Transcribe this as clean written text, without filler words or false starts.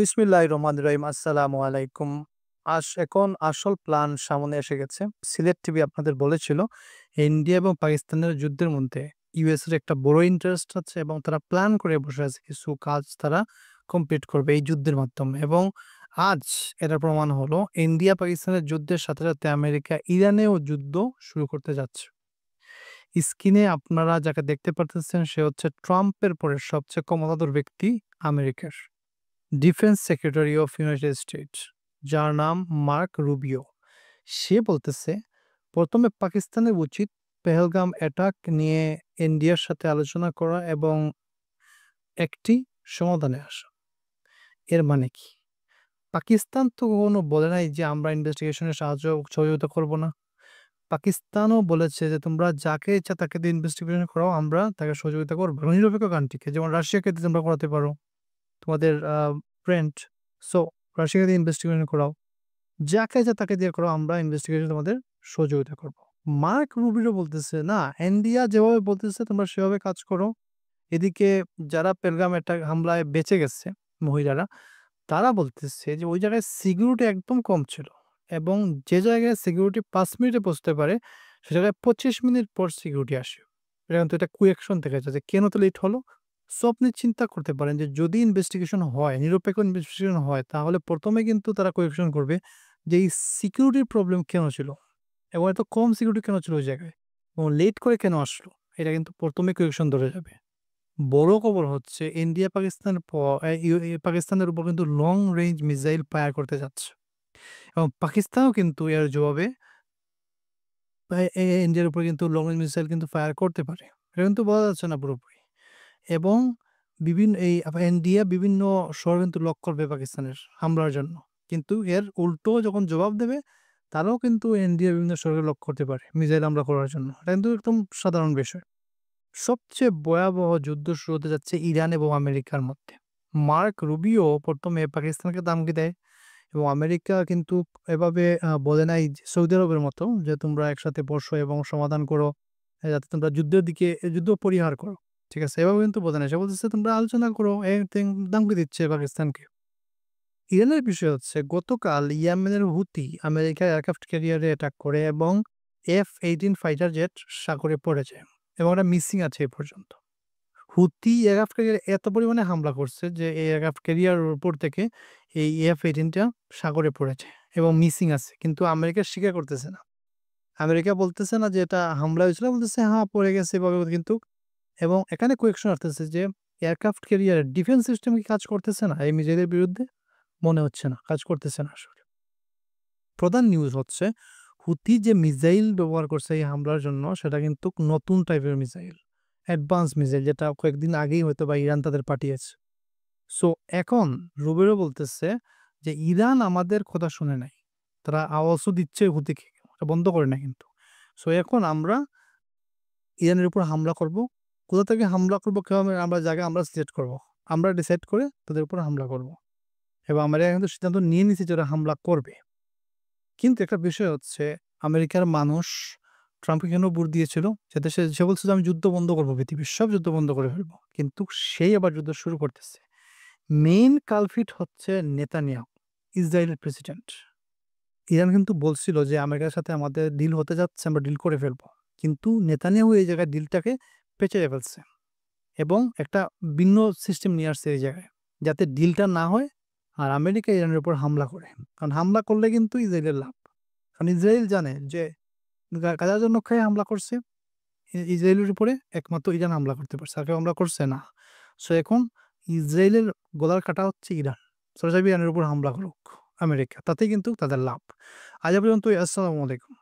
বিসমিল্লাহির রহমানির রহিম। আসসালামু আলাইকুম। এখন আসল প্ল্যান সামনে এসে গেছে। সিলেট টিভি আপনাদের বলেছিল, ইন্ডিয়া এবং পাকিস্তানের যুদ্ধের মধ্যে ইউএস এর একটা বড় ইন্টারেস্ট আছে এবং তারা প্ল্যান করে বসে আছে কিছু কাজ তারা কমপ্লিট করবে এই যুদ্ধের মাধ্যমে। এবং আজ এটার প্রমাণ হলো ইন্ডিয়া পাকিস্তানের যুদ্ধের সাথে, সাথে আমেরিকা ইরানেও যুদ্ধ শুরু করতে যাচ্ছে। স্ক্রিনে আপনারা যাকে দেখতে পারতেছেন সে হচ্ছে ট্রাম্পের পরে সবচেয়ে ক্ষমতাধর ব্যক্তি আমেরিকার। Defence secretary of United states, যার নাম মার্ক রুবিও। সে বলতেছে প্রথমে পাকিস্তানের উচিত পেহেলগাম অ্যাটাক নিয়ে ইন্ডিয়ার সাথে আলোচনা করা এবং একটি সমাধানে আসা। এর মানে কি? পাকিস্তান তো কখনো বলে নাই যে আমরা ইনভেস্টিগেশনে সহযোগিতা করব না। পাকিস্তানও বলেছে যে তোমরা যাকে ইচ্ছা তাকে দিয়ে ইনভেস্টিগেশন করাও, আমরা তাকে সহযোগিতা করবো। নিরপেক্ষ কান্ট্রিকে, যেমন রাশিয়াকে দিয়ে তোমরা করাতে পারো, তোমাদের ফ্রেন্ড। সো রাশিয়াকে দিয়ে ইনভেস্টিগেশন করাও, যাকে যা তাকে দিয়ে করো, আমরা ইনভেস্টিগেশন তোমাদের সহযোগিতা করব। মার্ক রুবিরো বলতেছে না, ইন্ডিয়া যেভাবে বলতেছে তোমরা সেভাবে কাজ করো। এদিকে যারা পেলগাম একটা হামলায় বেঁচে গেছে মহিলারা, তারা বলতেছে যে ওই জায়গায় সিকিউরিটি একদম কম ছিল এবং যে জায়গায় সিকিউরিটি 5 মিনিটে পৌঁছতে পারে সে জায়গায় 25 মিনিট পর সিকিউরিটি আসে। এটা কিন্তু এটা কুয়েকশন থেকে যাচ্ছে যে কেন তো লেট হলো। সো আপনি চিন্তা করতে পারেন যে যদি ইনভেস্টিগেশন হয়, নিরপেক্ষ ইনভেস্টিগেশন হয়, তাহলে প্রথমে কিন্তু তারা কোয়েকশন করবে যে এই সিকিউরিটির প্রবলেম কেন ছিল এবং এত কম সিকিউরিটি কেন ছিল ওই জায়গায় এবং লেট করে কেন আসলো। এটা কিন্তু প্রথমে কোয়েকশন ধরে যাবে। বড় খবর হচ্ছে ইন্ডিয়া পাকিস্তানের উপর কিন্তু লং রেঞ্জ মিসাইল ফায়ার করতে যাচ্ছে এবং পাকিস্তানও কিন্তু এর জবাবে ইন্ডিয়ার উপর কিন্তু লং রেঞ্জ মিসাইল কিন্তু ফায়ার করতে পারে। এটা কিন্তু বলা যাচ্ছে না পুরোপুরি। এবং ইন্ডিয়া বিভিন্ন শহর কিন্তু লক করবে পাকিস্তানের হামলার জন্য। কিন্তু এর উল্টো যখন জবাব দেবে, তারাও কিন্তু ইন্ডিয়া বিভিন্ন শহরকে লক করতে পারে মিসাইল হামলা করার জন্য। এটা কিন্তু একদম সাধারণ বিষয়। সবচেয়ে ভয়াবহ যুদ্ধ শুরু হতে যাচ্ছে ইরান এবং আমেরিকার মধ্যে। মার্ক রুবিও প্রথমে পাকিস্তানকে ধমকি দেয় এবং আমেরিকা কিন্তু এভাবে বলে নাই যে সৌদি আরবের মতো যে তোমরা একসাথে বসো এবং সমাধান করো, যাতে তোমরা যুদ্ধ পরিহার করো। ঠিক আছে? এভাবে কিন্তু বলে নাই। সে বলতেছে তোমরা আলোচনা করো, ধমকি দিচ্ছে পাকিস্তানকে। ইরানের বিষয় হচ্ছে গতকাল ইয়েমেনের হুথি আমেরিকার এয়ারক্রাফট ক্যারিয়ারে অ্যাটাক করে এবং F-18 ফাইটার জেট সাগরে পড়ে যায় এবং এটা মিসিং আছে এ পর্যন্ত। হুথি এয়ারক্রাফট ক্যারিয়ার এত পরিমাণে হামলা করছে যে এই এয়ারক্রাফট ক্যারিয়ারের উপর থেকে এই F-18 টা সাগরে পড়েছে এবং মিসিং আছে। কিন্তু আমেরিকা স্বীকার করতেছে না। আমেরিকা বলতেছে না যে এটা হামলা হয়েছিল, বলতেছে হ্যাঁ পড়ে গেছে এভাবে কিন্তু। এবং এখানে কোয়েকশন আসতেছে যে এয়ারক্রাফট ক্যারিয়ারের ডিফেন্স সিস্টেম কি কাজ করতেছে না এই মিসাইলের বিরুদ্ধে? মনে হচ্ছে না, কাজ করতেছে না আসলে। প্রধান নিউজ হচ্ছে হুথি যে মিসাইল ব্যবহার করছে এই হামলার জন্য সেটা কিন্তু নতুন টাইপের মিসাইল, অ্যাডভান্স মিসাইল, যেটা কয়েকদিন আগেই হয়তো বা ইরান তাদের পাঠিয়েছে। সো এখন রুবেরও বলতেছে যে ইরান আমাদের কথা শুনে নাই, তারা আওয়াজও দিচ্ছে হুতিকে, এটা বন্ধ করে না কিন্তু। সো এখন আমরা ইরানের উপর হামলা করব। কোথা থেকে হামলা করব, কিভাবে আমরা জায়গা আমরা সিলেক্ট করব, আমরা ডিসাইড করে তাদের উপর হামলা করব। এবং আমেরিকা কিন্তু সিদ্ধান্ত নিয়ে নিছে যে ওরা হামলা করবে। কিন্তু একটা বিষয় হচ্ছে আমেরিকার মানুষ ট্রাম্পকে কেন ভোট দিয়েছিল? যাতে সে বলছে যে আমি যুদ্ধ বন্ধ করবো, পৃথিবীর সব যুদ্ধ বন্ধ করে ফেলবো। কিন্তু সেই আবার যুদ্ধ শুরু করতেছে। মেইন কালফিট হচ্ছে নেতানিয়াহু, ইসরায়েলের প্রেসিডেন্ট। ইরান কিন্তু বলছিল যে আমেরিকার সাথে আমাদের ডিল হতে যাচ্ছে, আমরা ডিল করে ফেলবো। কিন্তু নেতানিয়াহু এই জায়গায় ডিলটাকে পেঁচিয়ে ফেলছে এবং একটা ভিন্ন সিস্টেম নিয়ে আসছে এই জায়গায়, যাতে ডিলটা না হয় আর আমেরিকা ইরানের উপর হামলা করে। কারণ হামলা করলে কিন্তু ইসরায়েলের লাভ। কারণ ইসরায়েল জানে যে গাজার জন্য খেয়ে হামলা করছে ইসরায়েলের উপরে, একমাত্র ইরান হামলা করতে পারছে, আর কেউ হামলা করছে না। সো এখন ইসরায়েলের গলার কাটা হচ্ছে ইরান। সরাসরি ইরানের উপর হামলা করুক আমেরিকা, তাতেই কিন্তু তাদের লাভ। আজ পর্যন্ত। আসসালামু আলাইকুম।